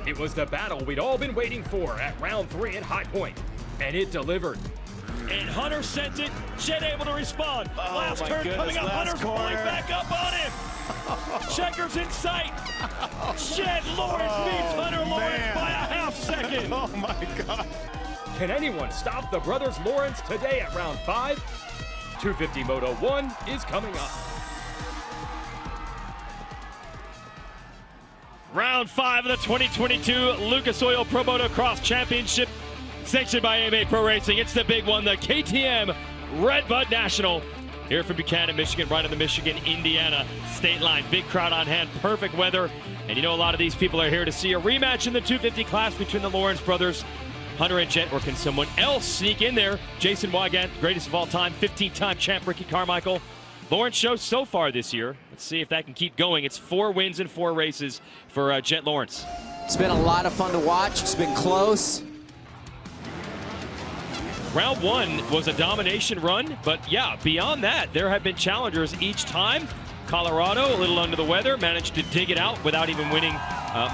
It was the battle we'd all been waiting for at round 3 at High Point, and it delivered. And Hunter sent it, Jet able to respond. Last turn coming up, Hunter's pulling back up on him. Checkers in sight. Jet Lawrence beats Hunter Lawrence by a half second. Oh my God. Can anyone stop the brothers Lawrence today at round 5? 250 Moto 1 is coming up. Round 5 of the 2022 Lucas Oil Pro Motocross Championship, sanctioned by AMA Pro Racing. It's the big one, the KTM RedBud National. Here from Buchanan, Michigan, right on the Michigan-Indiana state line. Big crowd on hand, perfect weather. And you know a lot of these people are here to see a rematch in the 250 class between the Lawrence brothers, Hunter and Jet, or can someone else sneak in there? Jason Wygant, greatest of all time, 15-time champ Ricky Carmichael. Lawrence show so far this year. Let's see if that can keep going. It's 4 wins in 4 races for Jet Lawrence. It's been a lot of fun to watch. It's been close. Round 1 was a domination run, but yeah, beyond that, there have been challengers each time. Colorado, a little under the weather, managed to dig it out without even winning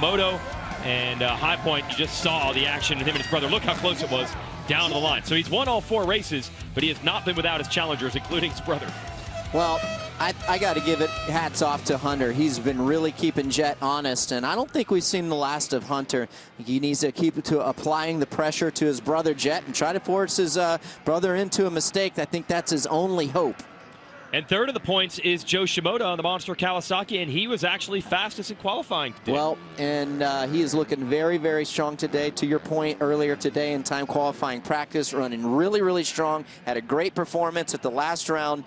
Moto. And High Point, you just saw the action with him and his brother. Look how close it was down to the line. So he's won all 4 races, but he has not been without his challengers, including his brother. Well, I got to give it hats off to Hunter. He's been really keeping Jet honest, and I don't think we've seen the last of Hunter. He needs to keep applying the pressure to his brother Jet and try to force his brother into a mistake. I think that's his only hope. And third of the points is Joe Shimoda on the Monster Kawasaki, and he was actually fastest in qualifying today. Well, and he is looking very, very strong today. To your point earlier today in time qualifying practice, running really, really strong. Had a great performance at the last round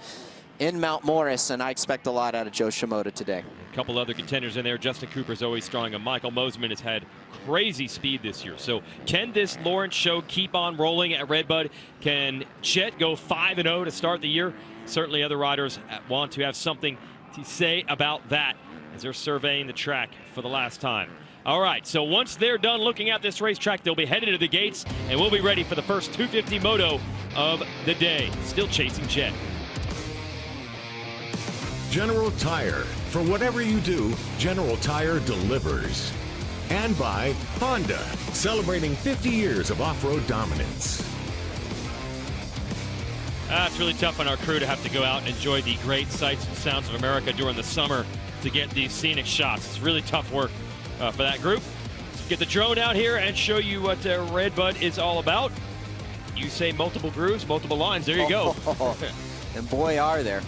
in Mount Morris, and I expect a lot out of Joe Shimoda today. A couple other contenders in there. Justin Cooper's always strong, and Michael Mosman has had crazy speed this year. So can this Lawrence show keep on rolling at RedBud? Can Jet go 5-0 to start the year? Certainly other riders want to have something to say about that as they're surveying the track for the last time. All right, so once they're done looking at this racetrack, they'll be headed to the gates, and we'll be ready for the first 250 Moto of the day. Still chasing Jet. General Tire. For whatever you do, General Tire delivers. And by Honda, celebrating 50 years of off-road dominance. It's really tough on our crew to have to go out and enjoy the great sights and sounds of America during the summer to get these scenic shots. It's really tough work for that group. Let's get the drone out here and show you what RedBud is all about. You say multiple grooves, multiple lines. There you go. And boy, are there.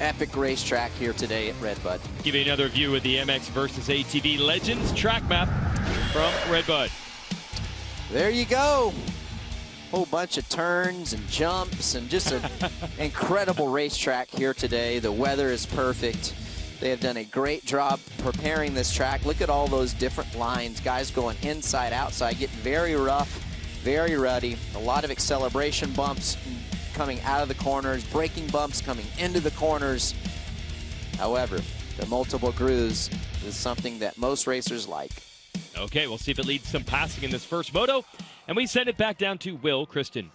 Epic racetrack here today at RedBud. Give you another view of the MX versus ATV Legends track map from RedBud. There you go. Whole bunch of turns and jumps and just an incredible racetrack here today. The weather is perfect. They have done a great job preparing this track. Look at all those different lines. Guys going inside, outside, getting very rough, very ruddy. A lot of acceleration bumps coming out of the corners, braking bumps coming into the corners. However, the multiple grooves is something that most racers like. Okay, we'll see if it leads to some passing in this first moto. And we send it back down to Will Kristen.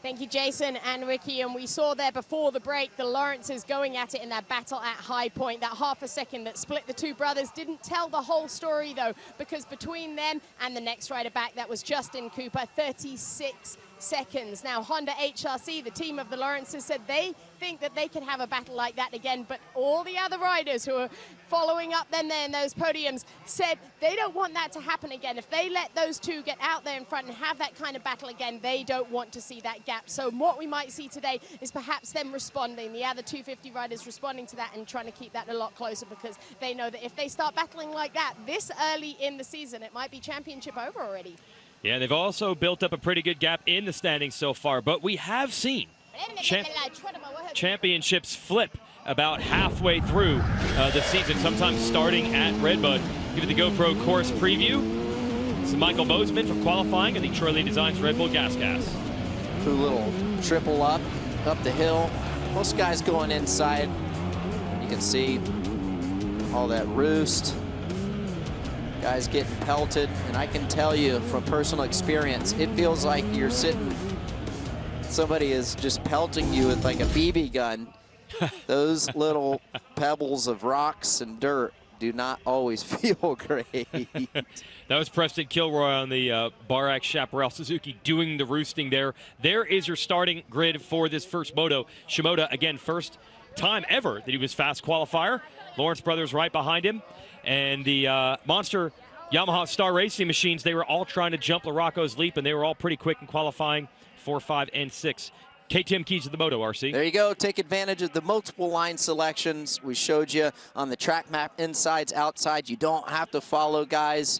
Thank you, Jason and Ricky. And we saw there before the break, the Lawrences going at it in that battle at High Point. That half a second that split the two brothers didn't tell the whole story, though, because between them and the next rider back, that was Justin Cooper, 36 seconds. Now, Honda HRC, the team of the Lawrences, said they think that they can have a battle like that again, but all the other riders who are following up them there in those podiums said they don't want that to happen again. If they let those two get out there in front and have that kind of battle again, they don't want to see that gap. So what we might see today is perhaps them responding, the other 250 riders responding to that and trying to keep that a lot closer, because they know that if they start battling like that this early in the season, it might be championship over already. Yeah, they've also built up a pretty good gap in the standings so far, but we have seen championships flip about halfway through the season, sometimes starting at RedBud. Give you the GoPro course preview. This is Michael Mosman for qualifying. I think Troy Lee designs Red Bull Gas. Two little triple up the hill. Most guys going inside. You can see all that roost. Guys getting pelted, and I can tell you from personal experience, it feels like you're sitting, somebody is just pelting you with like a BB gun. Those little pebbles of rocks and dirt do not always feel great. That was Preston Kilroy on the Barak Chaparral Suzuki doing the roosting there. There is your starting grid for this first moto. Shimoda, again, first time ever that he was fast qualifier. Lawrence Brothers right behind him. And the monster Yamaha Star Racing machines, they were all trying to jump Larocco's leap, and they were all pretty quick in qualifying 4, 5, and 6. KTM keys to the moto, RC. There you go. Take advantage of the multiple line selections we showed you on the track map, insides, outside. You don't have to follow, guys.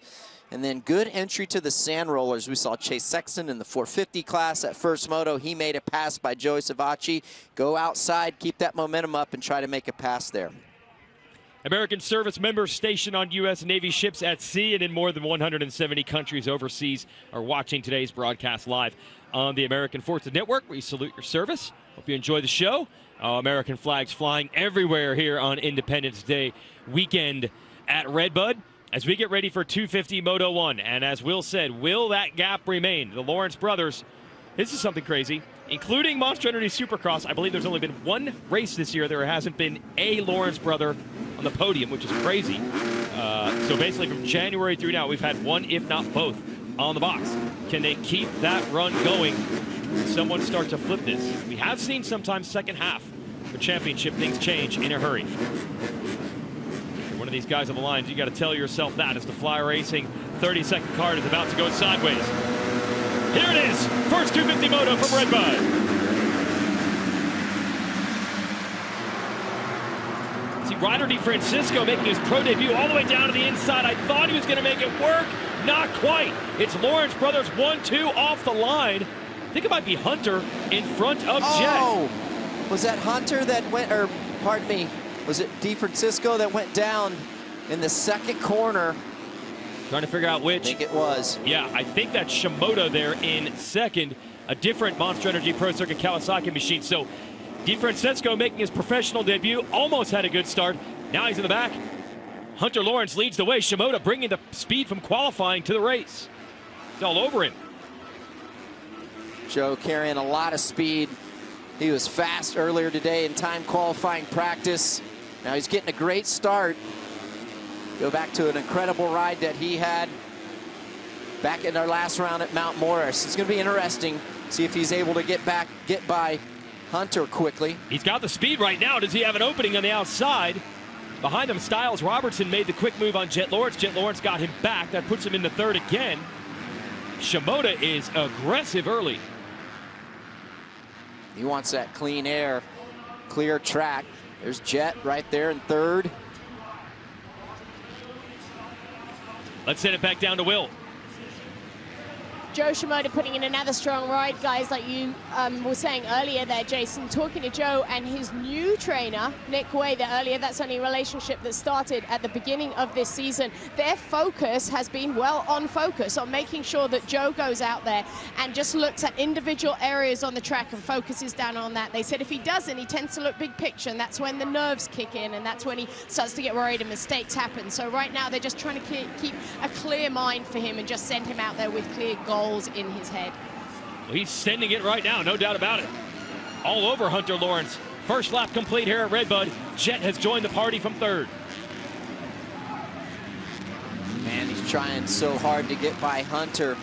And then good entry to the sand rollers. We saw Chase Sexton in the 450 class at first moto. He made a pass by Joey Savacci. Go outside, keep that momentum up, and try to make a pass there. American service members stationed on U.S. Navy ships at sea and in more than 170 countries overseas are watching today's broadcast live on the American Forces Network. We salute your service. Hope you enjoy the show. American flags flying everywhere here on Independence Day weekend at RedBud as we get ready for 250 Moto 1. And as Will said, will that gap remain? The Lawrence brothers, this is something crazy. Including Monster Energy Supercross, I believe there's only been one race this year. There hasn't been a Lawrence brother on the podium, which is crazy. So basically from January through now, we've had one, if not both, on the box. Can they keep that run going? Someone start to flip this. We have seen sometimes second half for championship things change in a hurry. One of these guys on the lines, you got to tell yourself that as the Fly Racing 30-second card is about to go sideways. Here it is, first 250 Moto from RedBud. See, Ryder DeFrancisco making his pro debut all the way down to the inside. I thought he was going to make it work. Not quite. It's Lawrence Brothers 1-2 off the line. I think it might be Hunter in front of Jet. Oh, was that Hunter that went, or pardon me, was it DeFrancisco that went down in the second corner? Trying to figure out which. I think it was. Yeah, I think that's Shimoda there in second. A different Monster Energy Pro Circuit Kawasaki machine. So DeFrancisco making his professional debut. Almost had a good start. Now he's in the back. Hunter Lawrence leads the way. Shimoda bringing the speed from qualifying to the race. It's all over him. Joe carrying a lot of speed. He was fast earlier today in time qualifying practice. Now he's getting a great start. Go back to an incredible ride that he had back in our last round at Mount Morris. It's going to be interesting. See if he's able to get by Hunter quickly. He's got the speed right now. Does he have an opening on the outside? Behind him, Styles Robertson made the quick move on Jet Lawrence. Jet Lawrence got him back. That puts him in the third again. Shimoda is aggressive early. He wants that clean air, clear track. There's Jet right there in third. Let's send it back down to Will. Joe Shimoda putting in another strong ride, guys, like you were saying earlier there, Jason, talking to Joe and his new trainer, Nick Way, there earlier. That's only a relationship that started at the beginning of this season. Their focus has been well on focus, on making sure that Joe goes out there and just looks at individual areas on the track and focuses down on that. They said if he doesn't, he tends to look big picture, and that's when the nerves kick in, and that's when he starts to get worried and mistakes happen. So right now, they're just trying to keep a clear mind for him and just send him out there with clear goals in his head. Well, he's sending it right now, no doubt about it. All over Hunter Lawrence. First lap complete here at RedBud. Jet has joined the party from third. Man, he's trying so hard to get by Hunter.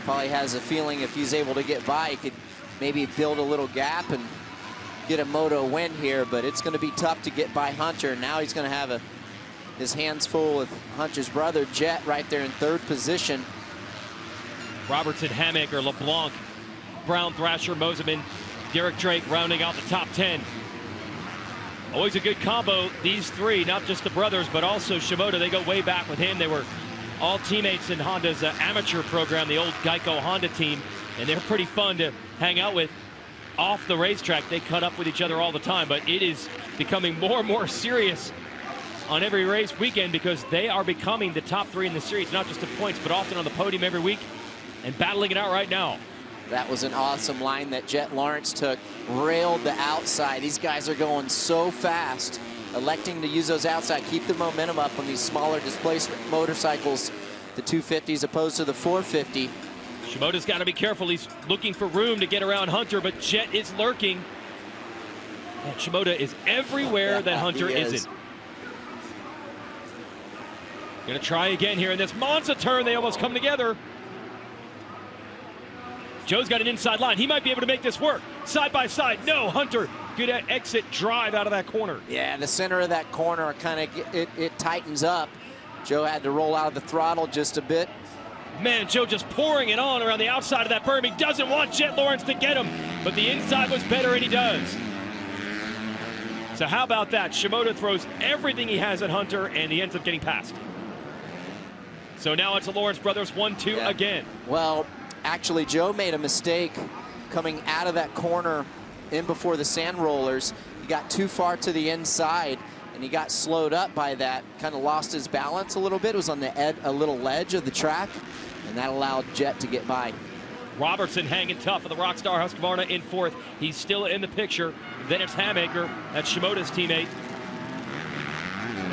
Probably has a feeling if he's able to get by, he could maybe build a little gap and get a moto win here, but it's going to be tough to get by Hunter. Now he's going to have his hands full with Hunter's brother, Jet, right there in third position. Robertson, Hammaker, LeBlanc, Brown, Thrasher, Moseman, Derek Drake rounding out the top 10. Always a good combo, these three, not just the brothers, but also Shimoda. They go way back with him. They were all teammates in Honda's amateur program, the old Geico Honda team, and they're pretty fun to hang out with off the racetrack. They cut up with each other all the time, but it is becoming more and more serious on every race weekend because they are becoming the top three in the series, not just in points, but often on the podium every week. And battling it out right now. That was an awesome line that Jet Lawrence took. Railed the outside. These guys are going so fast. Electing to use those outside. Keep the momentum up on these smaller displacement motorcycles. The 250s opposed to the 450. Shimoda's got to be careful. He's looking for room to get around Hunter, but Jet is lurking. And Shimoda is everywhere that Hunter isn't. Gonna try again here in this Monza turn. They almost come together. Joe's got an inside line. He might be able to make this work. Side by side. No, Hunter. Good exit drive out of that corner. Yeah, the center of that corner kind of it tightens up. Joe had to roll out of the throttle just a bit. Man, Joe just pouring it on around the outside of that berm. He doesn't want Jet Lawrence to get him, but the inside was better, and he does. So how about that? Shimoda throws everything he has at Hunter, and he ends up getting past. So now it's the Lawrence brothers 1-2 again. Well, actually, Joe made a mistake coming out of that corner in before the sand rollers. He got too far to the inside, and he got slowed up by that. Kind of lost his balance a little bit. It was on the a little ledge of the track, and that allowed Jet to get by. Robertson hanging tough for the Rockstar Husqvarna in fourth. He's still in the picture. Then it's Hamaker. That's Shimoda's teammate.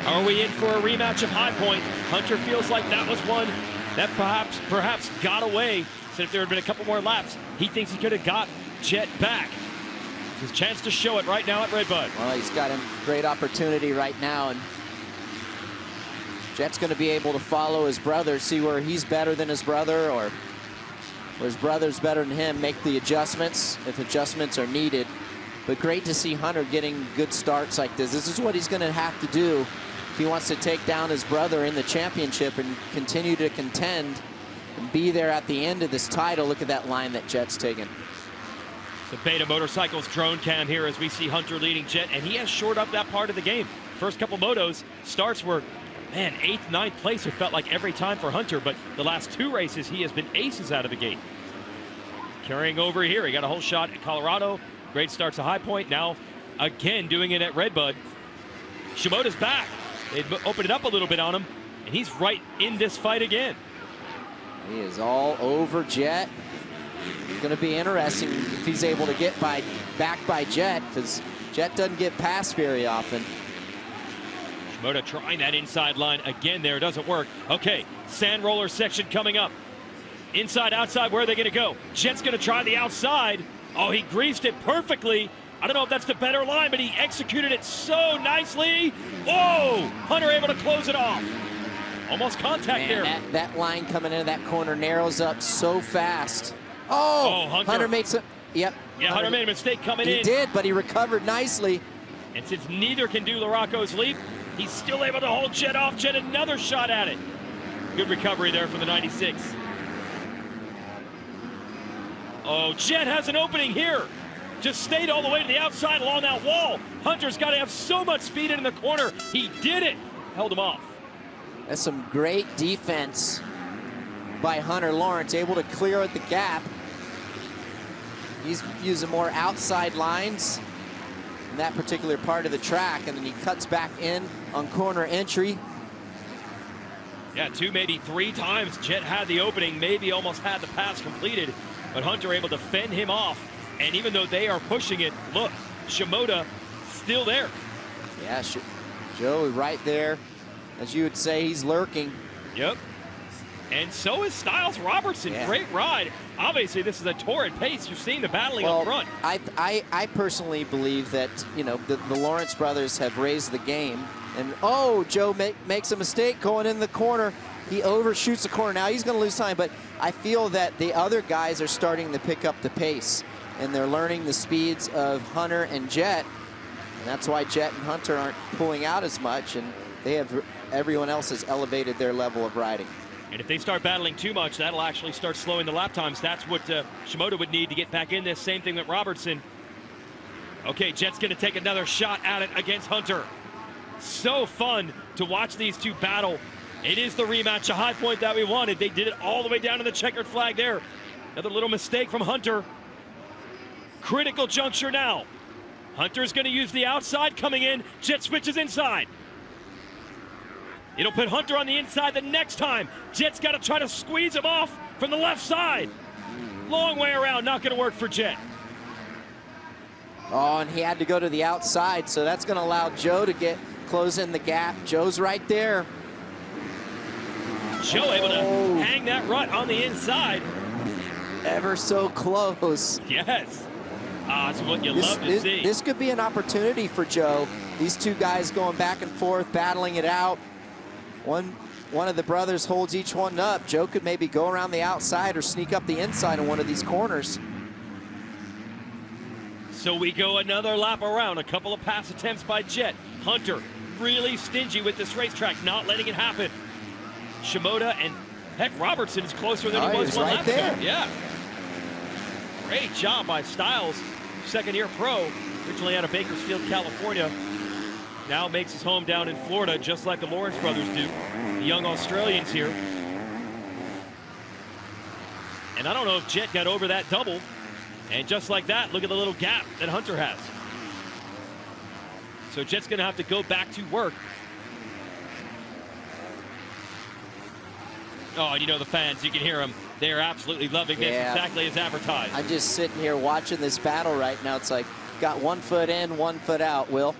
Are we in for a rematch of High Point? Hunter feels like that was one that perhaps got away. So if there had been a couple more laps, he thinks he could have got Jet back. His chance to show it right now at RedBud. Well, he's got a great opportunity right now, and Jet's going to be able to follow his brother, see where he's better than his brother, or where his brother's better than him, make the adjustments if adjustments are needed. But great to see Hunter getting good starts like this. This is what he's going to have to do if he wants to take down his brother in the championship and continue to contend and be there at the end of this title. Look at that line that Jet's taken. The Beta Motorcycles drone cam here as we see Hunter leading Jet, and he has shored up that part of the game. First couple motos, starts were, man, 8th, 9th place, it felt like every time for Hunter, but the last two races, he has been aces out of the gate. Carrying over here, he got a whole shot at Colorado. Great starts to High Point. Now, again, doing it at RedBud. Shimoda's back. They opened it up a little bit on him, and he's right in this fight again. He is all over Jet. It's going to be interesting if he's able to get back by Jet, because Jet doesn't get past very often. Shimoda trying that inside line again there. Doesn't work. Okay, sand roller section coming up. Inside, outside, where are they going to go? Jet's going to try the outside. Oh, he greased it perfectly. I don't know if that's the better line, but he executed it so nicely. Oh, Hunter able to close it off. Almost contact there. That line coming into that corner narrows up so fast. Oh, Hunter made some, Yeah, Hunter made a mistake coming in. He did, but he recovered nicely. And since neither can do Larocco's leap, he's still able to hold Jet off. Jet another shot at it. Good recovery there from the 96. Oh, Jet has an opening here. Just stayed all the way to the outside along that wall. Hunter's got to have so much speed in the corner. He did it. Held him off. That's some great defense by Hunter Lawrence, able to clear the gap. He's using more outside lines in that particular part of the track, and then he cuts back in on corner entry. Yeah, 2, maybe 3 times Jet had the opening, maybe almost had the pass completed, but Hunter able to fend him off. And even though they are pushing it, look, Shimoda still there. Yeah, Joe right there. As you would say, he's lurking. Yep. And so is Styles Robertson. Yeah. Great ride. Obviously, this is a torrid pace. You're seeing the battling up front. I personally believe that, you know, the Lawrence brothers have raised the game. And, oh, Joe makes a mistake going in the corner. He overshoots the corner. Now he's going to lose time. But I feel that the other guys are starting to pick up the pace. And they're learning the speeds of Hunter and Jet. And that's why Jet and Hunter aren't pulling out as much. And everyone else has elevated their level of riding. And if they start battling too much, that'll actually start slowing the lap times. That's what Shimoda would need to get back in this. Same thing with Robertson. Okay, Jet's going to take another shot at it against Hunter. So fun to watch these two battle. It is the rematch, a High Point that we wanted. They did it all the way down to the checkered flag there. Another little mistake from Hunter. Critical juncture now. Hunter's going to use the outside coming in. Jet switches inside. It'll put Hunter on the inside the next time. Jet's got to try to squeeze him off from the left side. Long way around, not going to work for Jet. Oh, and he had to go to the outside, so that's going to allow Joe to close in the gap. Joe's right there. Joe able to hang that rut on the inside. Ever so close. Yes. That's what you love to see. This could be an opportunity for Joe. These two guys going back and forth, battling it out. One of the brothers holds each one up. Joe could maybe go around the outside or sneak up the inside in one of these corners. So we go another lap around. A couple of pass attempts by Jet. Hunter really stingy with this racetrack, not letting it happen. Shimoda and heck, Robertson is closer than he was one lap ago. Yeah. Great job by Styles, second-year pro, originally out of Bakersfield, California. Now makes his home down in Florida, just like the Lawrence brothers do. The young Australians here. And I don't know if Jet got over that double. And just like that, look at the little gap that Hunter has. So Jet's gonna have to go back to work. Oh, and you know the fans, you can hear them. They are absolutely loving this, exactly as advertised. I'm just sitting here watching this battle right now. It's like, got 1 foot in, 1 foot out, Will.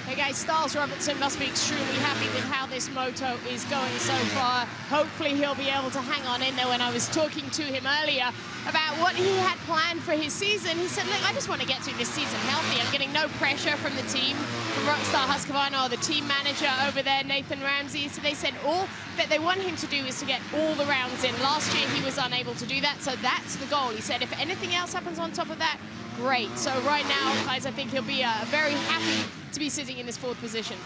Hey guys, Styles Robertson must be extremely happy with how this moto is going so far. Hopefully he'll be able to hang on in there. When I was talking to him earlier about what he had planned for his season, he said, look, I just want to get through this season healthy. I'm getting no pressure from the team, from Rockstar Husqvarna or the team manager over there, Nathan Ramsey. So they said all that they want him to do is to get all the rounds in. Last year he was unable to do that, so that's the goal. He said if anything else happens on top of that, great. So right now, guys, I think he'll be very happy to be sitting in this 4th position.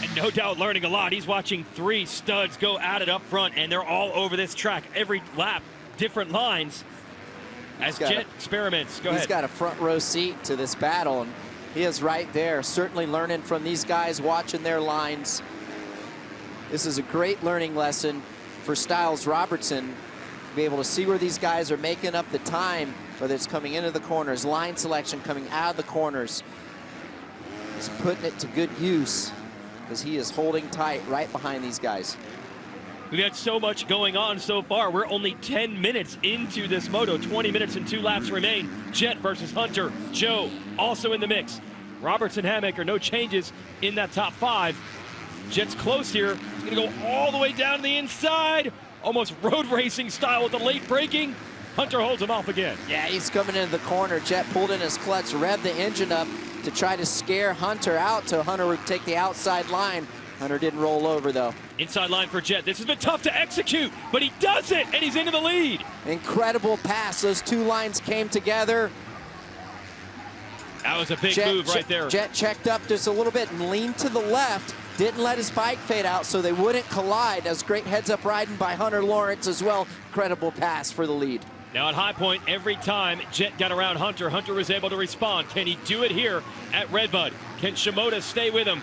And no doubt learning a lot. He's watching 3 studs go at it up front, and they're all over this track. Every lap, different lines as Jet experiments. Go ahead. He's got a front row seat to this battle, and he is right there, certainly learning from these guys, watching their lines. This is a great learning lesson for Styles Robertson, to be able to see where these guys are making up the time, whether it's coming into the corners, line selection coming out of the corners. He's putting it to good use because he is holding tight right behind these guys. We've had so much going on so far. We're only 10 minutes into this moto. 20 minutes and 2 laps remain. Jet versus Hunter. Joe also in the mix. Robertson, Hammaker, no changes in that top 5. Jet's close here. He's gonna go all the way down to the inside. Almost road racing style with the late braking. Hunter holds him off again. Yeah, he's coming into the corner. Jet pulled in his clutch, revved the engine up to try to scare Hunter out, so Hunter would take the outside line. Hunter didn't roll over, though. Inside line for Jet. This has been tough to execute, but he does it, and he's into the lead. Incredible pass. Those 2 lines came together. That was a big move right there. Jet checked up just a little bit and leaned to the left. Didn't let his bike fade out so they wouldn't collide. That was great heads-up riding by Hunter Lawrence as well. Incredible pass for the lead. Now at High Point, every time Jet got around Hunter, Hunter was able to respond. Can he do it here at RedBud? Can Shimoda stay with him?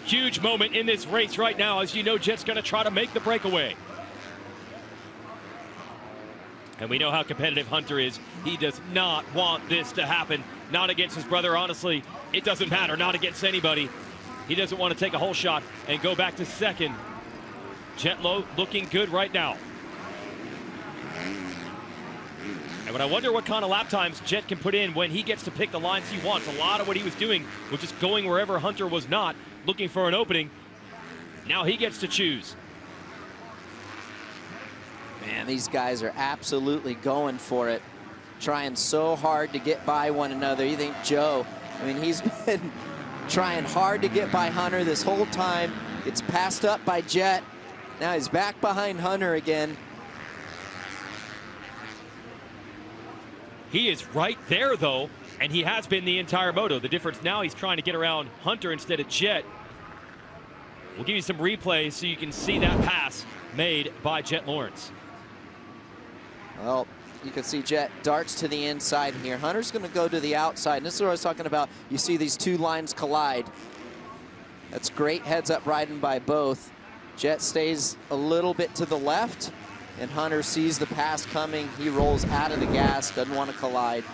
Huge moment in this race right now. As you know, Jet's going to try to make the breakaway. And we know how competitive Hunter is. He does not want this to happen. Not against his brother, honestly. It doesn't matter, not against anybody. He doesn't want to take a whole shot and go back to second. Jet Low looking good right now. And when I wonder what kind of lap times Jet can put in when he gets to pick the lines he wants. A lot of what he was doing was just going wherever Hunter was not, looking for an opening. Now he gets to choose. Man, these guys are absolutely going for it. Trying so hard to get by one another. You think Joe, I mean, he's been trying hard to get by Hunter this whole time. Gets passed up by Jet. Now he's back behind Hunter again. He is right there, though, and he has been the entire moto. The difference now, he's trying to get around Hunter instead of Jet. We'll give you some replays so you can see that pass made by Jet Lawrence. Well, you can see Jet darts to the inside here. Hunter's going to go to the outside. And this is what I was talking about. You see these 2 lines collide. That's great heads-up riding by both. Jet stays a little bit to the left, and Hunter sees the pass coming. He rolls out of the gas, doesn't want to collide.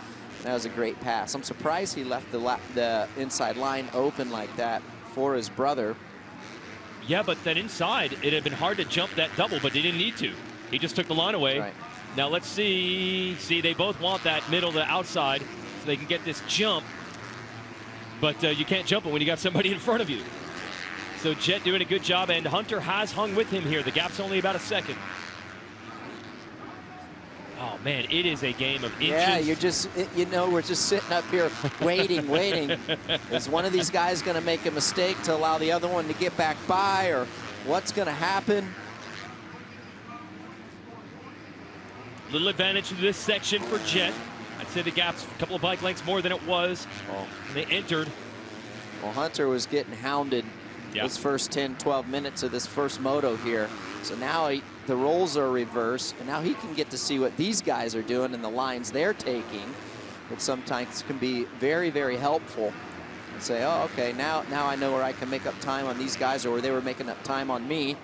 That was a great pass. I'm surprised he left the inside line open like that for his brother. Yeah, but that inside, it had been hard to jump that double, but he didn't need to. He just took the line away. Right. Now let's see. See, they both want that middle to outside so they can get this jump. But you can't jump it when you got somebody in front of you. So Jet doing a good job, and Hunter has hung with him here. The gap's only about a second. Oh, Man, it is a game of inches. Yeah, you're just, you know, we're just sitting up here waiting. Is one of these guys going to make a mistake to allow the other one to get back by, or what's going to happen? Little advantage to this section for Jet. I'd say the gap's a couple of bike lengths more than it was when they entered. Well, Hunter was getting hounded his first 10, 12 minutes of this first moto here. So now the roles are reversed, and now he can get to see what these guys are doing and the lines they're taking, which sometimes can be very, very helpful. And say, oh, okay, now I know where I can make up time on these guys or where they were making up time on me.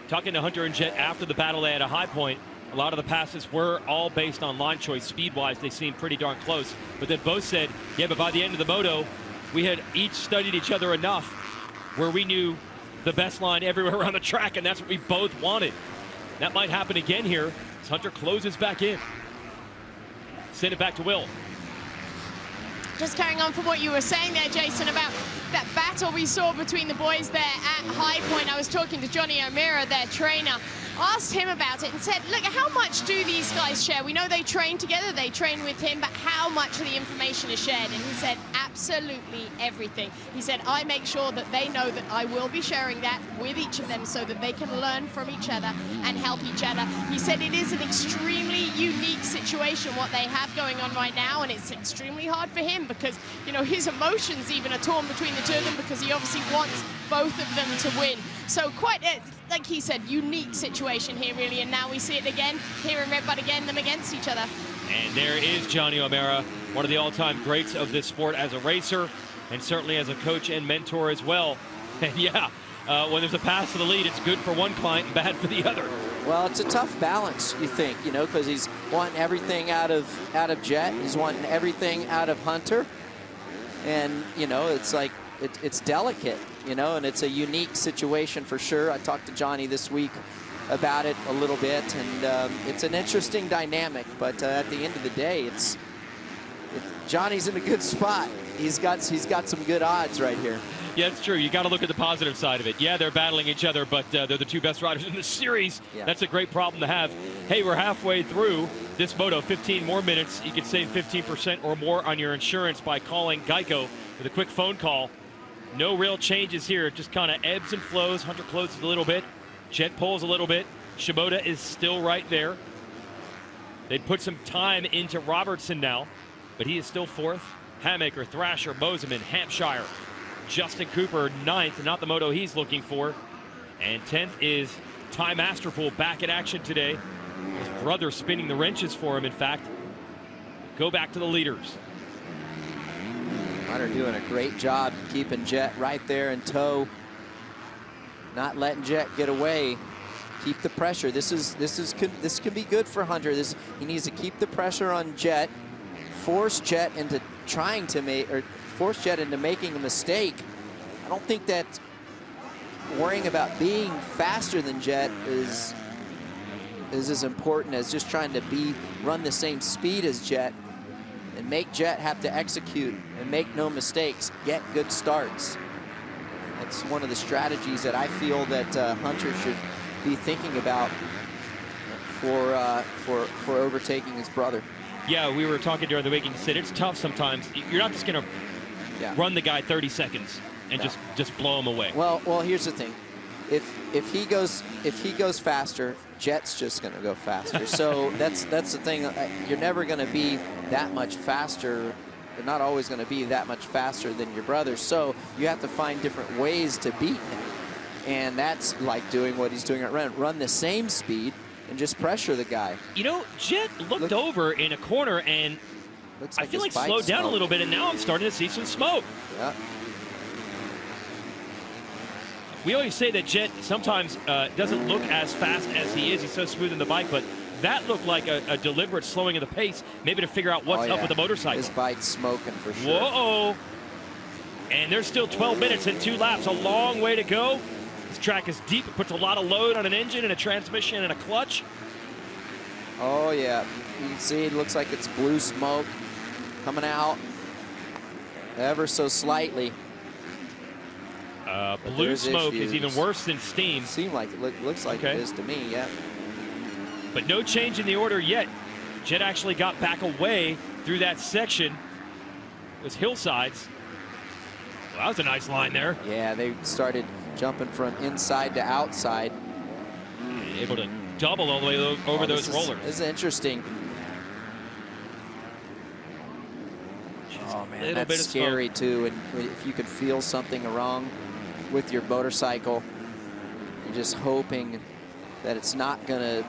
Talking to Hunter and Jet after the battle, they had a high point. A lot of the passes were all based on line choice. Speed-wise, they seemed pretty darn close. But then both said, yeah, but by the end of the moto, we had each studied each other enough where we knew the best line everywhere around the track, and that's what we both wanted. That might happen again here as Hunter closes back in. Send it back to Will. Just carrying on from what you were saying there, Jason, about that battle we saw between the boys there at High Point. I was talking to Johnny O'Meara, their trainer, asked him about it and said, look, how much do these guys share? We know they train together, they train with him, but how much of the information is shared? And he said, absolutely everything. He said, I make sure that they know that I will be sharing that with each of them so that they can learn from each other and help each other. He said it is an extremely unique situation what they have going on right now, and it's extremely hard for him because, you know, his emotions even are torn between the two of them because he obviously wants both of them to win. So quite, like he said, unique situation here, really, and now we see it again here in RedBud again, them against each other. And there is Johnny O'Meara, one of the all-time greats of this sport as a racer and certainly as a coach and mentor as well. And yeah, when there's a pass to the lead, it's good for one client and bad for the other. Well, it's a tough balance, you think, you know, because he's wanting everything out of Jet. He's wanting everything out of Hunter. And, you know, it's like, it's delicate, you know, and it's a unique situation for sure. I talked to Johnny this week about it a little bit, and it's an interesting dynamic, but at the end of the day, Johnny's in a good spot. He's got some good odds right here. Yeah, it's true. You got to look at the positive side of it. Yeah, they're battling each other, but they're the two best riders in the series. Yeah. That's a great problem to have. Hey, we're halfway through this moto. 15 more minutes. You can save 15% or more on your insurance by calling Geico with a quick phone call. No real changes here. It just kind of ebbs and flows. Hunter closes a little bit. Jet pulls a little bit. Shimoda is still right there. They'd put some time into Robertson now, but he is still fourth. Hamaker, Thrasher, Moseman, Hampshire. Justin Cooper, ninth, not the moto he's looking for. And 10th is Ty Masterpool, back in action today. His brother spinning the wrenches for him, in fact. Go back to the leaders. Hunter doing a great job keeping Jet right there in tow. Not letting Jet get away. Keep the pressure. This can be good for Hunter. He needs to keep the pressure on Jet, force Jet into trying to make, or force Jet into making a mistake. I don't think that worrying about being faster than Jet is as important as just trying to run the same speed as Jet and make Jet have to execute and make no mistakes, get good starts. That's one of the strategies that I feel that Hunter should be thinking about for overtaking his brother. Yeah, we were talking during the week and said it's tough sometimes. You're not just going to run the guy 30 seconds and just blow him away. Well, here's the thing. If he goes faster, Jet's just going to go faster. So that's the thing. You're never going to be that much faster. You're not always going to be that much faster than your brother. So you have to find different ways to beat him. And that's like doing what he's doing at run the same speed and just pressure the guy. You know, Jet looked over in a corner and I feel like slowed down a little bit, and now I'm starting to see some smoke. Yeah. We always say that Jet sometimes doesn't look as fast as he is. He's so smooth in the bike, but that looked like a deliberate slowing of the pace, maybe to figure out what's up with the motorcycle. His bike's smoking for sure. Whoa! And there's still 12 minutes and 2 laps. A long way to go. This track is deep. It puts a lot of load on an engine and a transmission and a clutch. Oh, yeah. You can see it looks like it's blue smoke coming out ever so slightly. Blue smoke is even worse than steam. Looks like it is to me, yeah. But no change in the order yet. Jet actually got back away through that section. It was hillsides. Well, that was a nice line there. Yeah, they started jumping from inside to outside. Able to double all the way over those rollers. This is interesting. Oh man, that's scary too. And if you could feel something wrong with your motorcycle, you're just hoping that it's not gonna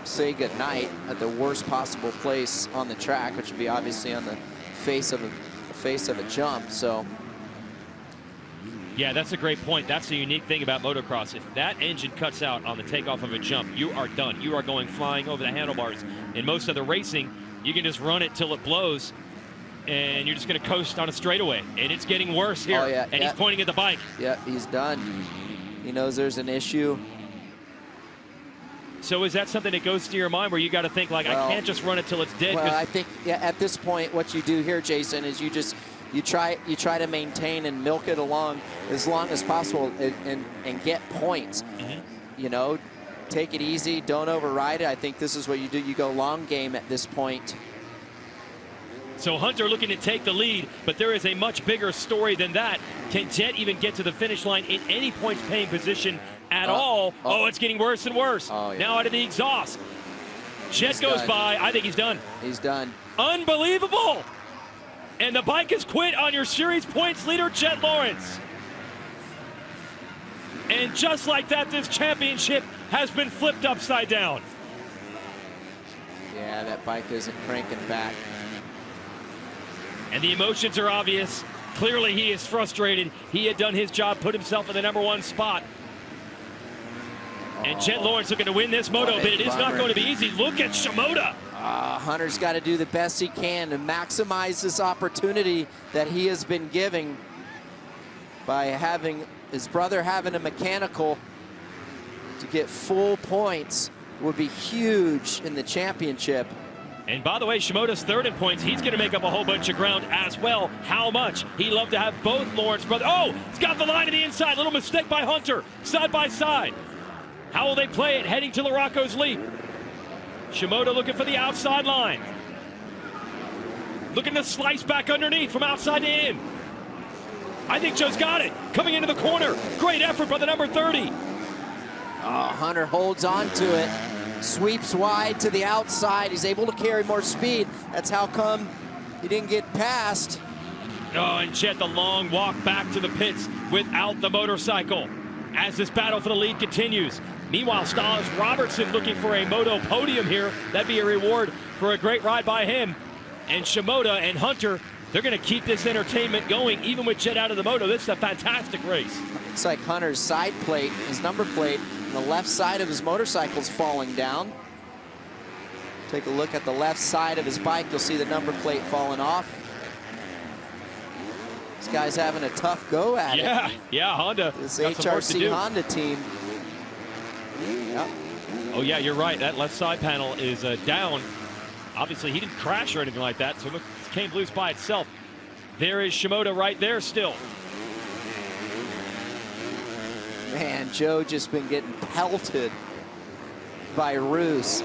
say goodnight at the worst possible place on the track, which would be obviously on the face of a jump. So yeah, that's a great point. That's the unique thing about motocross. If that engine cuts out on the takeoff of a jump, you are done. You are going flying over the handlebars. In most of the racing, you can just run it till it blows, and you're just going to coast on a straightaway. And it's getting worse here. Oh, yeah, and he's pointing at the bike. Yeah, he's done. He knows there's an issue. So is that something that goes to your mind where you got to think, like, well, I can't just run it till it's dead? Well, I think at this point, what you do here, Jason, is you try to maintain and milk it along as long as possible and get points. You know, take it easy, don't override it. I think this is what you do. You go long game at this point. So Hunter looking to take the lead, but there is a much bigger story than that. Can Jet even get to the finish line in any points paying position at all? Oh, it's getting worse and worse. Oh, yeah. Now out of the exhaust. Jet goes by. I think he's done. He's done. Unbelievable. And the bike has quit on your series points leader, Jet Lawrence. And just like that, this championship has been flipped upside down. Yeah, that bike isn't cranking back. And the emotions are obvious. Clearly he is frustrated. He had done his job, put himself in the #1 spot. And Jet Lawrence looking to win this moto, but it is not going to be easy. Look at Shimoda. Hunter's got to do the best he can to maximize this opportunity that he has been giving by having his brother having a mechanical to get full points would be huge in the championship. And by the way, Shimoda's third in points. He's going to make up a whole bunch of ground as well. How much? He'd love to have both Lawrence brothers. Oh, he's got the line to the inside. Little mistake by Hunter. Side by side. How will they play it heading to Larocco's leap? Shimoda looking for the outside line. Looking to slice back underneath from outside to in. I think Joe's got it. Coming into the corner. Great effort by the number 30. Hunter holds on to it. Sweeps wide to the outside. He's able to carry more speed. That's how come he didn't get past. Oh, and Jet, the long walk back to the pits without the motorcycle as this battle for the lead continues. Meanwhile, Stiles Robertson looking for a Moto podium here. That'd be a reward for a great ride by him. And Shimoda and Hunter, they're going to keep this entertainment going, even with Jet out of the Moto. This is a fantastic race. Looks like Hunter's side plate, his number plate, the left side of his motorcycle's falling down. Take a look at the left side of his bike. You'll see the number plate falling off. This guy's having a tough go at it. Yeah, Honda. This HRC Honda team. Yep. Oh, yeah, you're right. That left side panel is down. Obviously, he didn't crash or anything like that, so it came loose by itself. There is Shimoda right there still. Man, Joe just been getting pelted by Roos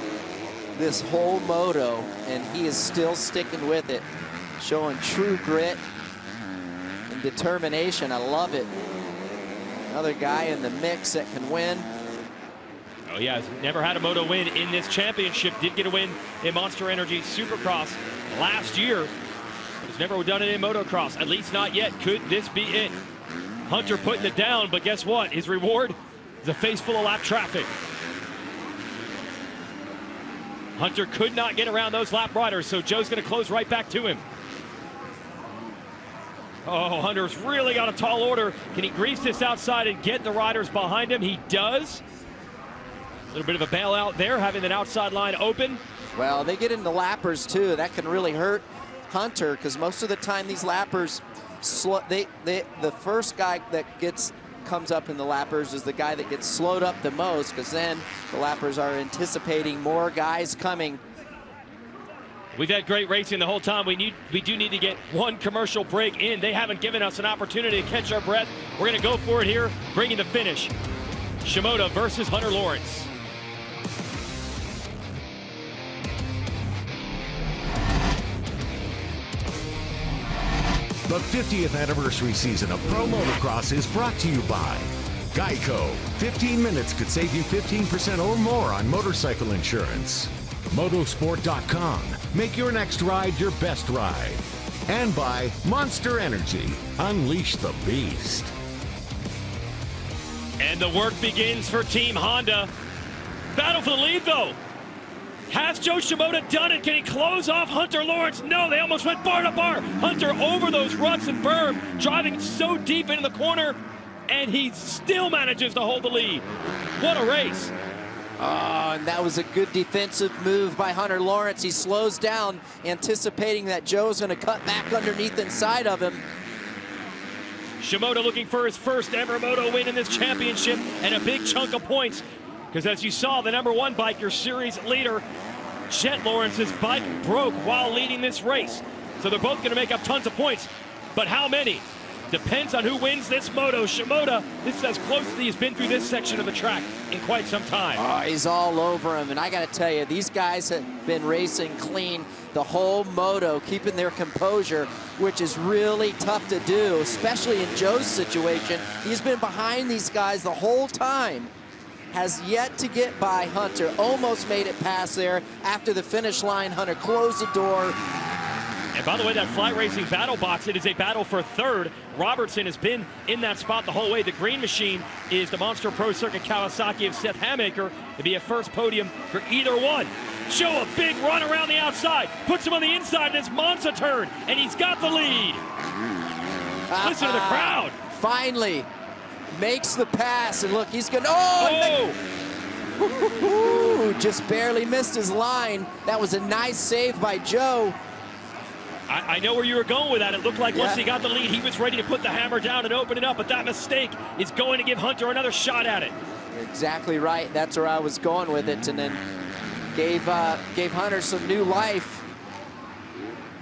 this whole moto, and he is still sticking with it, showing true grit and determination. I love it. Another guy in the mix that can win. Oh yeah, has never had a moto win in this championship. Did get a win in Monster Energy Supercross last year, but has never done it in motocross, at least not yet. Could this be it? Hunter putting it down, but guess what? His reward is a face full of lap traffic. Hunter could not get around those lap riders, so Joe's going to close right back to him. Oh, Hunter's really got a tall order. Can he grease this outside and get the riders behind him? He does. A little bit of a bailout there, having that outside line open. Well, they get into lappers too. That can really hurt Hunter, because most of the time these lappers, the first guy that comes up in the lappers is the guy that gets slowed up the most, because then the lappers are anticipating more guys coming. We've had great racing the whole time. We do need to get one commercial break in. They haven't given us an opportunity to catch our breath. We're going to go for it here, bringing the finish. Shimoda versus Hunter Lawrence. The 50th anniversary season of Pro Motocross is brought to you by Geico. 15 minutes could save you 15% or more on motorcycle insurance. Motosport.com. Make your next ride your best ride. And by Monster Energy. Unleash the beast. And the work begins for Team Honda. Battle for the lead, though. Has Joe Shimoda done it? Can he close off Hunter Lawrence? No, they almost went bar to bar. Hunter over those ruts and berm, driving so deep into the corner, and he still manages to hold the lead. What a race. Oh, and that was a good defensive move by Hunter Lawrence. He slows down, anticipating that Joe's going to cut back underneath inside of him. Shimoda looking for his first ever Moto win in this championship and a big chunk of points. Because as you saw, the #1 bike, your series leader, Jet Lawrence's bike broke while leading this race. So they're both going to make up tons of points. But how many? Depends on who wins this Moto. Shimoda, this is as close as he's been through this section of the track in quite some time. Oh, he's all over him. And I got to tell you, these guys have been racing clean the whole Moto, keeping their composure, which is really tough to do, especially in Joe's situation. He's been behind these guys the whole time. Has yet to get by Hunter. Almost made it past there. After the finish line, Hunter closed the door. And by the way, that Fly Racing battle box, it is a battle for third. Robertson has been in that spot the whole way. The green machine is the Monster Pro Circuit Kawasaki of Seth Hamaker. It'd be a first podium for either one. Joe, a big run around the outside. Puts him on the inside in this Monza turn, and he's got the lead. Listen to the crowd. Finally. Makes the pass, and look, he's gonna, oh! Just barely missed his line. That was a nice save by Joe. I know where you were going with that. It looked like once he got the lead, he was ready to put the hammer down and open it up, but that mistake is going to give Hunter another shot at it. Exactly right. That's where I was going with it, and then gave Hunter some new life.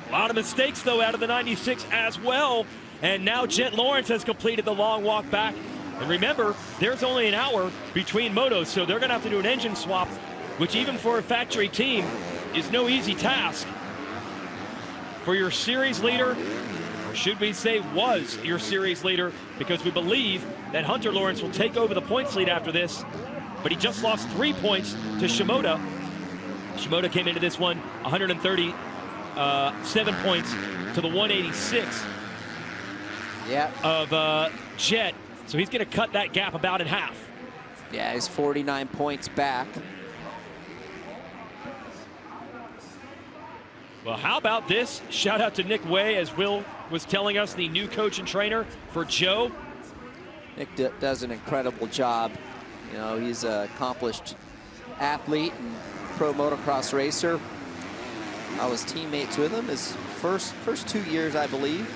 A lot of mistakes, though, out of the 96 as well. And now Jet Lawrence has completed the long walk back. And remember, there's only an hour between motos, so they're going to have to do an engine swap, which even for a factory team is no easy task. For your series leader, or should we say was your series leader, because we believe that Hunter Lawrence will take over the points lead after this, but he just lost 3 points to Shimoda. Shimoda came into this one 137 points to the 186 of Jet. So he's going to cut that gap about in half. Yeah, he's 49 points back. Well, how about this? Shout out to Nick Way, as Will was telling us, the new coach and trainer for Joe. Nick does an incredible job. You know, he's an accomplished athlete and pro motocross racer. I was teammates with him his first 2 years, I believe,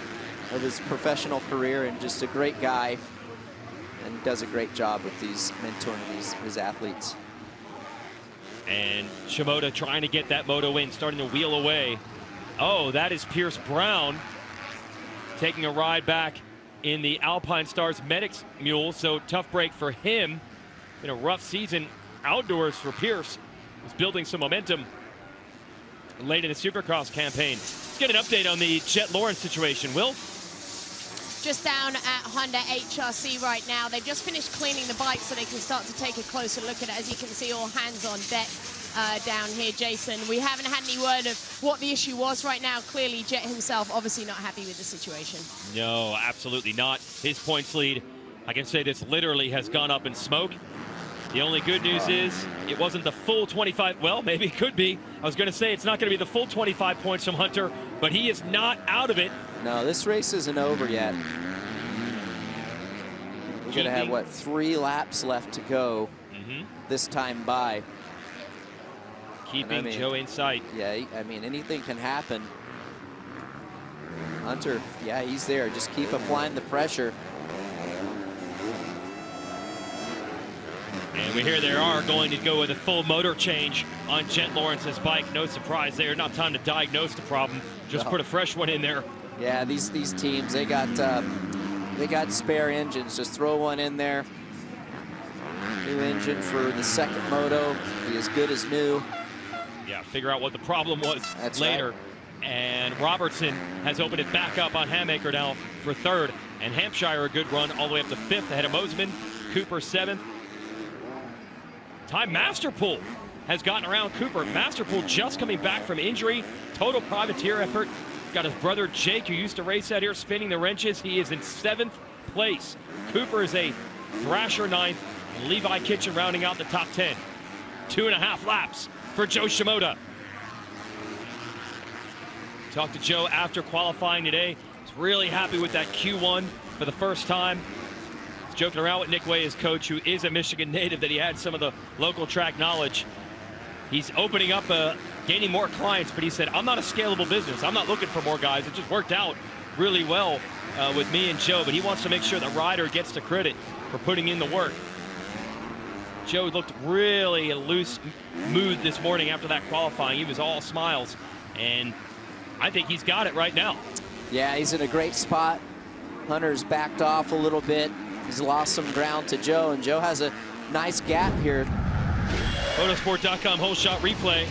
of his professional career, and just a great guy, and does a great job with these mentoring his athletes. And Shimoda trying to get that moto win, starting to wheel away. Oh, that is Pierce Brown taking a ride back in the Alpine Stars Medics mule. So tough break for him. In a rough season outdoors for Pierce. He's building some momentum late in the Supercross campaign. Let's get an update on the Jet Lawrence situation. Will? Just down at Honda HRC right now. They've just finished cleaning the bike so they can start to take a closer look at it. As you can see, all hands on deck down here, Jason. We haven't had any word of what the issue was right now. Clearly, Jet himself obviously not happy with the situation. No, absolutely not. His points lead, I can say this literally has gone up in smoke. The only good news is it wasn't the full 25. Well, maybe it could be. I was going to say it's not going to be the full 25 points from Hunter, but he is not out of it. No, this race isn't over yet. We're going to have, what, 3 laps left to go this time by. Keeping Joe in sight. Yeah, I mean, anything can happen. Hunter, yeah, he's there. Just keep applying the pressure. And we hear they are going to go with a full motor change on Jet Lawrence's bike. No surprise there. Not time to diagnose the problem. Just put a fresh one in there. Yeah, these teams, they got spare engines. Just throw one in there. New engine for the second moto. Be as good as new. Yeah, figure out what the problem was later. Right. And Robertson has opened it back up on Hammaker now for third. And Hampshire a good run all the way up to fifth ahead of Mosman. Cooper seventh. Ty Masterpool has gotten around Cooper. Masterpool just coming back from injury. Total privateer effort. Got his brother Jake, who used to race out here, spinning the wrenches. He is in 7th place. Cooper is 8th. Thrasher 9th. And Levi Kitchen rounding out the top 10. 2.5 laps for Joe Shimoda. Talked to Joe after qualifying today. He's really happy with that Q1 for the first time. He's joking around with Nick Way, his coach, who is a Michigan native, that he had some of the local track knowledge. He's opening up, gaining more clients, but he said, I'm not a scalable business. I'm not looking for more guys. It just worked out really well with me and Joe, but he wants to make sure the rider gets the credit for putting in the work. Joe looked really in a loose mood this morning after that qualifying. He was all smiles, and I think he's got it right now. Yeah, he's in a great spot. Hunter's backed off a little bit. He's lost some ground to Joe, and Joe has a nice gap here. Motosport.com whole shot replay.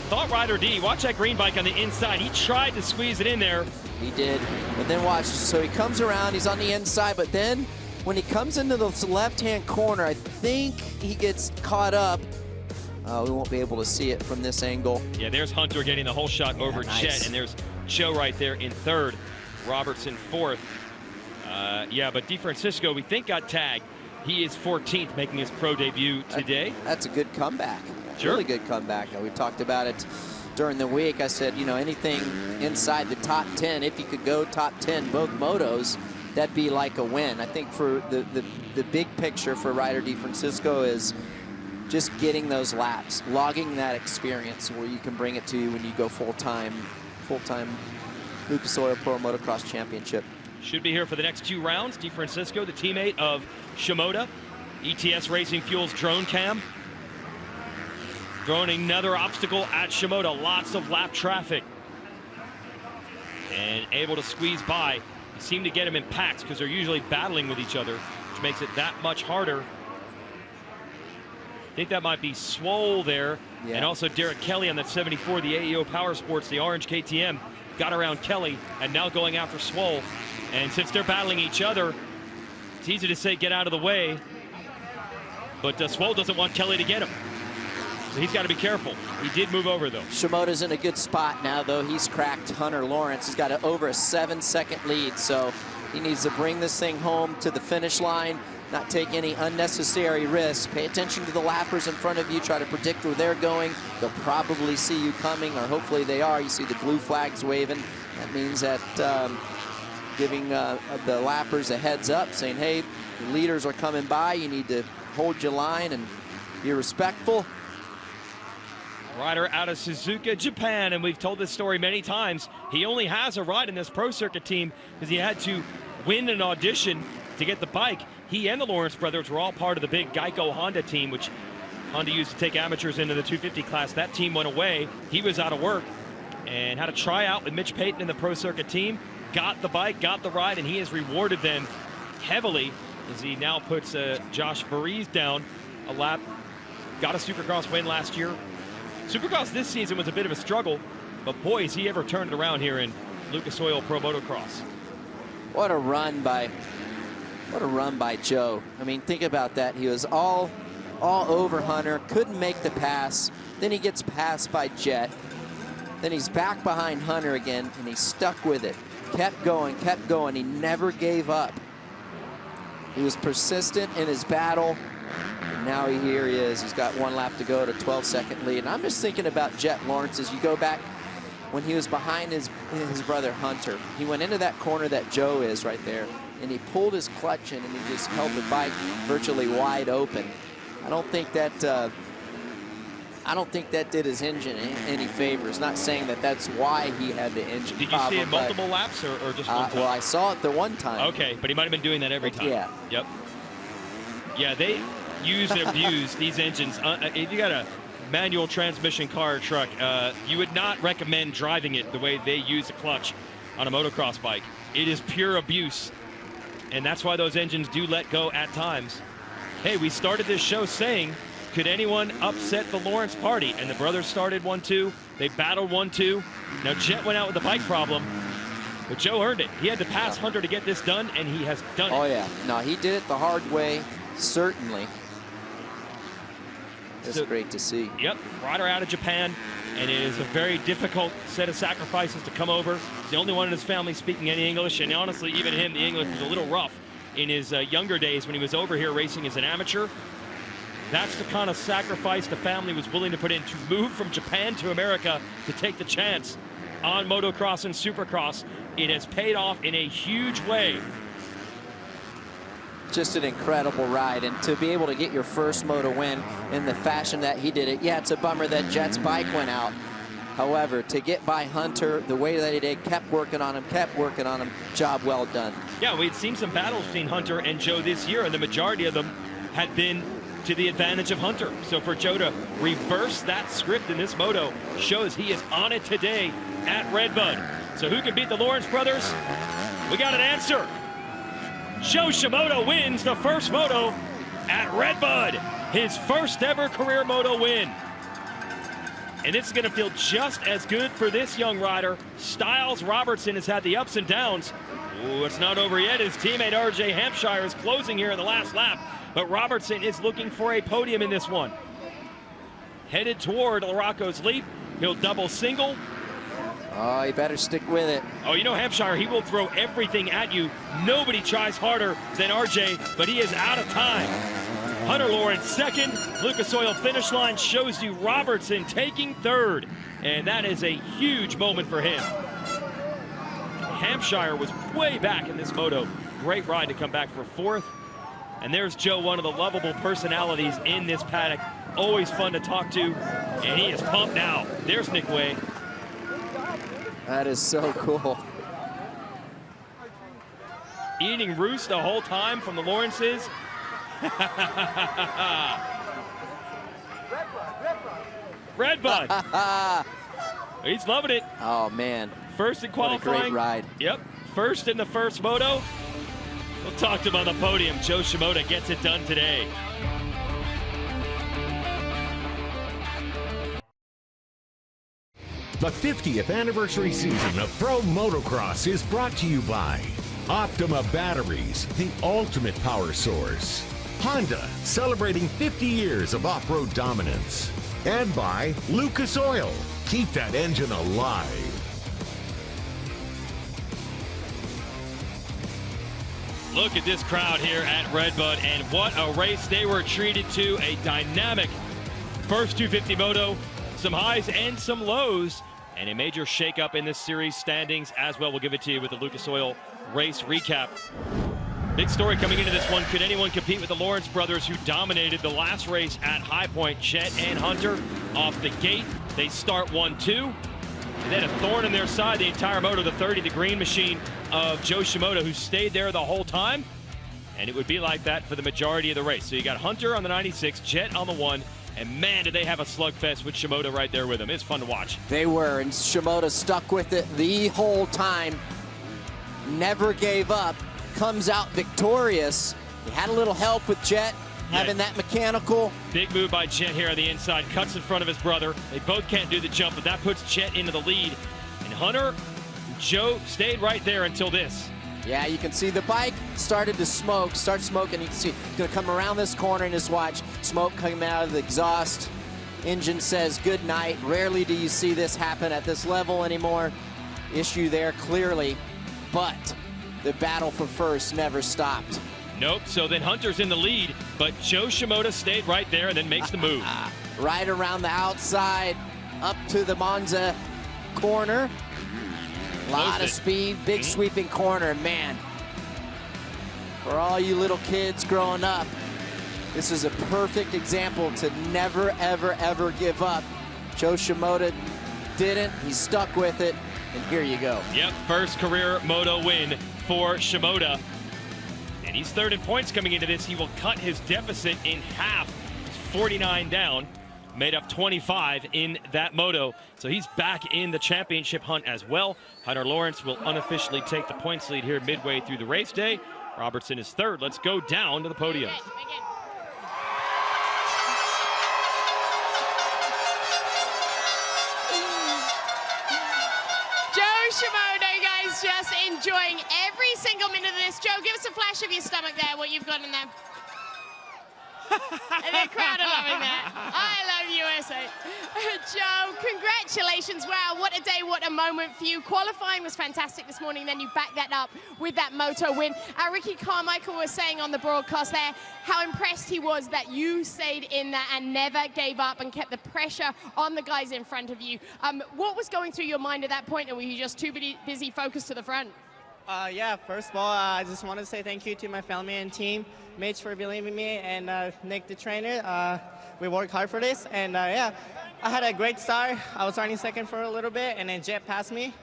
Thought Rider D, watch that green bike on the inside. He tried to squeeze it in there. He did, but then watch. So he comes around, he's on the inside, but then when he comes into the left-hand corner, I think he gets caught up. We won't be able to see it from this angle. Yeah, there's Hunter getting the whole shot over nice. Jet, and there's Joe right there in third. Robertson fourth. Yeah, but DeFrancisco, we think, got tagged. He is 14th, making his pro debut today. That's a good comeback. Sure. Really good comeback. We talked about it during the week. I said, you know, anything inside the top 10, if you could go top 10, both motos, that'd be like a win. I think for the big picture for Ryder DeFrancisco is just getting those laps, logging that experience where you can bring it to you when you go full-time Lucas Oil Pro Motocross Championship. Should be here for the next 2 rounds. DeFrancisco, the teammate of Shimoda. ETS Racing Fuels drone cam. Throwing another obstacle at Shimoda. Lots of lap traffic. And able to squeeze by. You seem to get them in packs because they're usually battling with each other, which makes it that much harder. I think that might be Swole there. Yeah. And also Derek Kelly on that 74, the AEO Power Sports, the orange KTM. Got around Kelly and now going after Swole. And since they're battling each other, it's easy to say get out of the way. But Swole doesn't want Kelly to get him. So he's got to be careful. He did move over, though. Shimoda's in a good spot now, though. He's cracked Hunter Lawrence. He's got over a 7-second lead, so he needs to bring this thing home to the finish line, not take any unnecessary risks. Pay attention to the lappers in front of you. Try to predict where they're going. They'll probably see you coming, or hopefully they are. You see the blue flags waving. That means that giving the lappers a heads up, saying, hey, the leaders are coming by. You need to hold your line and be respectful. Rider out of Suzuka, Japan, and we've told this story many times. He only has a ride in this Pro Circuit team because he had to win an audition to get the bike. He and the Lawrence brothers were all part of the big Geico Honda team, which Honda used to take amateurs into the 250 class. That team went away. He was out of work and had a tryout with Mitch Payton in the Pro Circuit team. Got the bike, got the ride, and he has rewarded them heavily as he now puts Josh Varese down a lap. Got a Supercross win last year. Supercross this season was a bit of a struggle, but boy, has he ever turned it around here in Lucas Oil Pro Motocross. What a run by Joe. I mean, think about that. He was all over Hunter, couldn't make the pass. Then he gets passed by Jet. Then he's back behind Hunter again, and he stuck with it. Kept going, kept going. He never gave up. He was persistent in his battle. And now here he is. He's got 1 lap to go to 12-second lead. And I'm just thinking about Jet Lawrence as you go back when he was behind his brother Hunter. He went into that corner that Joe is right there, and he pulled his clutch in, and he just held the bike virtually wide open. I don't think that did his engine any favors. Not saying that that's why he had the engine problem. Did you see it multiple laps or just one time? Well, I saw it the one time. Okay, but he might have been doing that every time. Yeah. Yep. Yeah, they use and abuse these engines. If you got a manual transmission car or truck, you would not recommend driving it the way they use the clutch on a motocross bike. It is pure abuse, and that's why those engines do let go at times. Hey, we started this show saying, could anyone upset the Lawrence party? And the brothers started 1-2. They battled 1-2. Now, Jet went out with a bike problem, but Joe earned it. He had to pass Hunter to get this done, and he has done it. Oh, yeah. No, he did it the hard way, certainly. It's great to see. Yep, rider out of Japan, and it is a very difficult set of sacrifices to come over. He's the only one in his family speaking any English, and honestly, even him, the English was a little rough in his younger days when he was over here racing as an amateur. That's the kind of sacrifice the family was willing to put in to move from Japan to America to take the chance on motocross and supercross. It has paid off in a huge way. Just an incredible ride, and to be able to get your first Moto win in the fashion that he did it. Yeah, it's a bummer that Jet's bike went out. However, to get by Hunter the way that he did, kept working on him, job well done. Yeah, we'd seen some battles between Hunter and Joe this year, and the majority of them had been to the advantage of Hunter. So for Joe to reverse that script in this moto shows he is on it today at RedBud. So who can beat the Lawrence brothers? We got an answer. Joe Shimoda wins the first moto at RedBud, his first ever career moto win. And it's going to feel just as good for this young rider. Styles Robertson has had the ups and downs. Ooh, it's not over yet. His teammate RJ Hampshire is closing here in the last lap, but Robertson is looking for a podium in this one. Headed toward Larocco's leap. He'll double single. Oh, you better stick with it. Oh, you know Hampshire, he will throw everything at you. Nobody tries harder than RJ, but he is out of time. Hunter Lawrence second. Lucas Oil finish line shows you Robertson taking third, and that is a huge moment for him. Hampshire was way back in this moto. Great ride to come back for fourth. And there's Joe, one of the lovable personalities in this paddock. Always fun to talk to, and he is pumped now. There's Nick Way. That is so cool. Eating roost the whole time from the Lawrences. RedBud. He's loving it. Oh, man. First in qualifying. What a great ride. Yep. First in the first moto. We'll talk to him on the podium. Joe Shimoda gets it done today. The 50th anniversary season of Pro Motocross is brought to you by Optima Batteries, the ultimate power source. Honda, celebrating 50 years of off-road dominance. And by Lucas Oil. Keep that engine alive. Look at this crowd here at RedBud, and what a race they were treated to. A dynamic first 250 moto, some highs and some lows, and a major shakeup in this series standings as well. We'll give it to you with the Lucas Oil race recap. Big story coming into this one. Could anyone compete with the Lawrence brothers, who dominated the last race at High Point? Jet and Hunter off the gate. They start 1-2. And then a thorn in their side the entire moto, the 30, the green machine of Joe Shimoda, who stayed there the whole time. And it would be like that for the majority of the race. So you got Hunter on the 96, Jet on the 1, and man, did they have a slugfest with Shimoda right there with him. It's fun to watch. They were, and Shimoda stuck with it the whole time. Never gave up. Comes out victorious. He had a little help with Jet, having that mechanical. Big move by Jet here on the inside, cuts in front of his brother. They both can't do the jump, but that puts Jet into the lead. And Hunter, Joe stayed right there until this. Yeah, you can see the bike started to start smoking. You can see it's going to come around this corner and just watch smoke coming out of the exhaust. Engine says good night. Rarely do you see this happen at this level anymore. Issue there clearly, but the battle for first never stopped. Nope, so then Hunter's in the lead, but Joe Shimoda stayed right there and then makes the move. Right around the outside, up to the Monza corner. A lot of speed, big sweeping corner, man. For all you little kids growing up, this is a perfect example to never, ever, ever give up. Joe Shimoda didn't, he stuck with it, and here you go. Yep, first career moto win for Shimoda. And he's third in points coming into this. He will cut his deficit in half. It's 49 down, made up 25 in that moto. So he's back in the championship hunt as well. Hunter Lawrence will unofficially take the points lead here midway through the race day. Robertson is third. Let's go down to the podium. is just enjoying every single minute of this. Joe, give us a flash of your stomach there, what you've got in there. And the crowd are loving that. I love USA. Joe, congratulations. Wow, what a day, what a moment for you. Qualifying was fantastic this morning, then you backed that up with that Moto win. Ricky Carmichael was saying on the broadcast there how impressed he was that you stayed in there and never gave up and kept the pressure on the guys in front of you. What was going through your mind at that point, or were you just too busy focused to the front? Yeah, first of all, I just want to say thank you to my family and team, Mitch for believing in me, and Nick the trainer. We worked hard for this, and yeah, I had a great start. I was running second for a little bit, and then Jet passed me.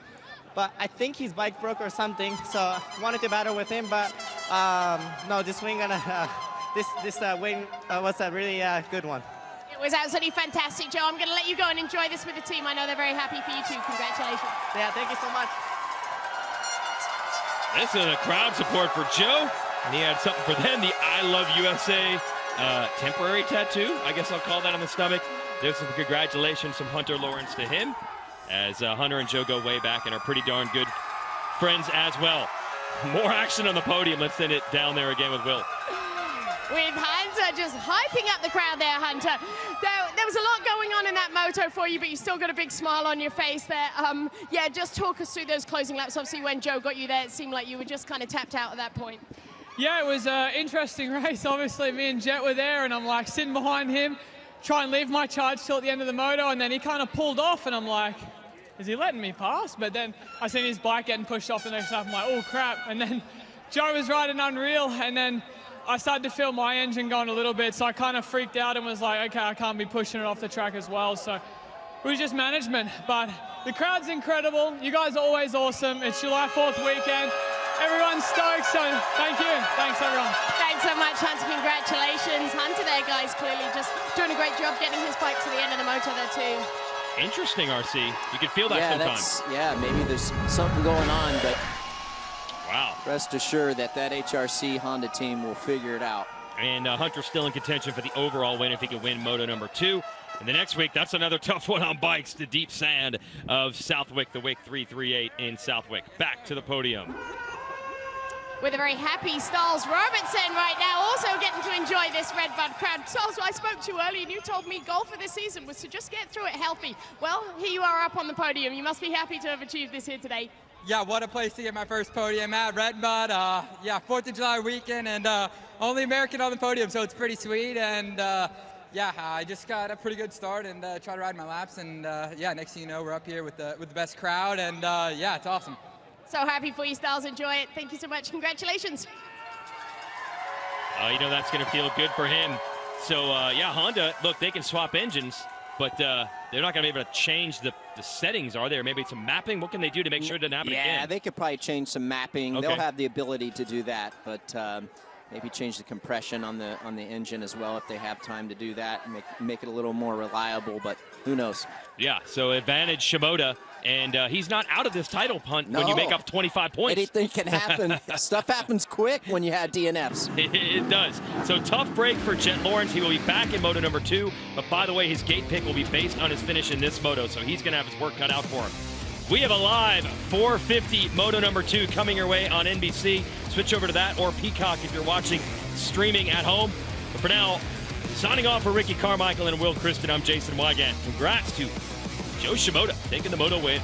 But I think his bike broke or something, so I wanted to battle with him, but no, this win win was a really good one. It was absolutely fantastic, Joe. I'm going to let you go and enjoy this with the team. I know they're very happy for you too. Congratulations. Yeah, thank you so much. This is a crowd support for Joe, and he had something for them, the I Love USA temporary tattoo, I guess I'll call that, on the stomach. There's some congratulations from Hunter Lawrence to him, as Hunter and Joe go way back and are pretty darn good friends as well. More action on the podium. Let's send it down there again with Will. With Hunter just hyping up the crowd there, Hunter. There was a lot going on in that Moto for you, but you still got a big smile on your face there. Yeah, just talk us through those closing laps. Obviously, when Joe got you there, it seemed like you were just kind of tapped out at that point. Yeah, it was an interesting race. Obviously, me and Jet were there, and I'm like sitting behind him, try and leave my charge till at the end of the Moto, and then he kind of pulled off, and I'm like, is he letting me pass? But then I seen his bike getting pushed off the next lap. I'm like, oh crap. And then Joe was riding unreal, and then I started to feel my engine going a little bit, so I kind of freaked out and was like, okay, I can't be pushing it off the track as well. So it was just management. But the crowd's incredible. You guys are always awesome. It's July 4th weekend. Everyone's stoked, so thank you. Thanks, everyone. Thanks so much, Hunter. Congratulations. Hunter there, guys, clearly just doing a great job getting his bike to the end of the Moto there, too. Interesting, RC. You can feel that sometimes. Yeah, maybe there's something going on, but wow. Rest assured that HRC Honda team will figure it out. And Hunter's still in contention for the overall win if he can win Moto number 2. And the next week, that's another tough one on bikes, the deep sand of Southwick, the Wick 338 in Southwick. Back to the podium. With a very happy Stiles Robertson right now, also getting to enjoy this RedBud crowd. Stiles, I spoke to you earlier, and you told me goal for this season was to just get through it healthy. Well, here you are up on the podium. You must be happy to have achieved this here today. Yeah, what a place to get my first podium at RedBud. Yeah, 4th of July weekend, and only American on the podium, so it's pretty sweet. And yeah, I just got a pretty good start and try to ride my laps. And yeah, next thing you know, we're up here with the best crowd, and yeah, it's awesome. So happy for you, Stiles. Enjoy it. Thank you so much. Congratulations. You know, that's going to feel good for him. So yeah, Honda, look, they can swap engines, but they're not going to be able to change the settings, are there? Maybe some mapping? What can they do to make sure it doesn't happen again? Yeah, they could probably change some mapping. Okay. They'll have the ability to do that, but maybe change the compression on the engine as well if they have time to do that and make it a little more reliable, but who knows? Yeah, so advantage Shimoda, and he's not out of this title hunt when you make up 25 points. Anything can happen. Stuff happens quick when you have DNFs. It does. So tough break for Jet Lawrence. He will be back in Moto number 2, but by the way, his gate pick will be based on his finish in this Moto, so he's going to have his work cut out for him. We have a live 450 Moto number 2 coming your way on NBC. Switch over to that or Peacock if you're watching streaming at home. But for now, signing off for Ricky Carmichael and Will Kristen, I'm Jason Wygant. Congrats to Joe Shimoda taking the Moto win.